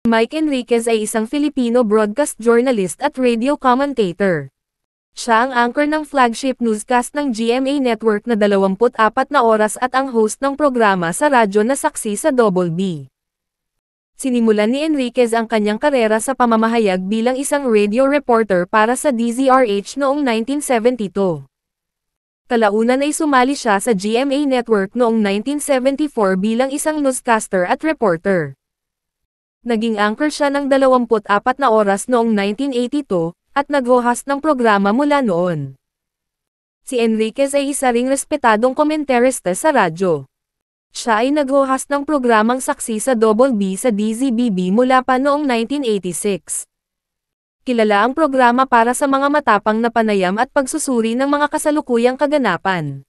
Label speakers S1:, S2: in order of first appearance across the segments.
S1: Mike Enriquez ay isang Filipino broadcast journalist at radio commentator. Siya ang anchor ng flagship newscast ng GMA Network na 24 na oras at ang host ng programa sa radyo na Saksi sa Double B. Sinimulan ni Enriquez ang kanyang karera sa pamamahayag bilang isang radio reporter para sa DZRH noong 1972. Kalaunan ay sumali siya sa GMA Network noong 1974 bilang isang newscaster at reporter. Naging anchor siya ng 24 na oras noong 1982, at nag-host ng programa mula noon. Si Enriquez ay isa ring respetadong komentarista sa radyo. Siya ay nag-host ng programang Saksi sa Double B sa DZBB mula pa noong 1986. Kilala ang programa para sa mga matapang na panayam at pagsusuri ng mga kasalukuyang kaganapan.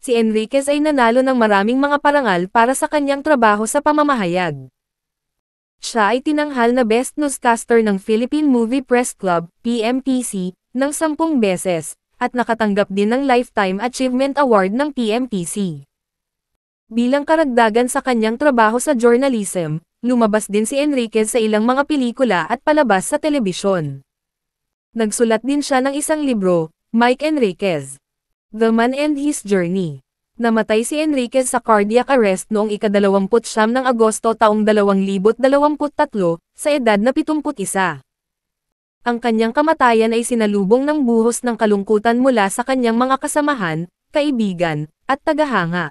S1: Si Enriquez ay nanalo ng maraming mga parangal para sa kanyang trabaho sa pamamahayag. Siya ay tinanghal na Best Newscaster ng Philippine Movie Press Club, PMPC, ng 10 beses, at nakatanggap din ng Lifetime Achievement Award ng PMPC. Bilang karagdagan sa kanyang trabaho sa journalism, lumabas din si Enriquez sa ilang mga pelikula at palabas sa telebisyon. Nagsulat din siya ng isang libro, Mike Enriquez, The Man and His Journey. Namatay si Enriquez sa cardiac arrest noong ika-29 ng Agosto taong 2023, sa edad na 71. Ang kanyang kamatayan ay sinalubong ng buhos ng kalungkutan mula sa kanyang mga kasamahan, kaibigan, at tagahanga.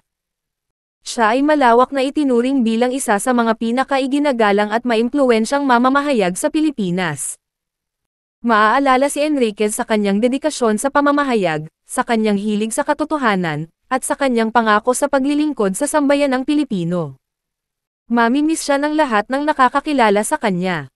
S1: Siya ay malawak na itinuring bilang isa sa mga pinakaiginagalang at maimpluwensyang mamamahayag sa Pilipinas. Maaalala si Enriquez sa kanyang dedikasyon sa pamamahayag, sa kanyang hilig sa katotohanan, at sa kanyang pangako sa paglilingkod sa sambayanang Pilipino. Mamimiss siya ng lahat ng nakakakilala sa kanya.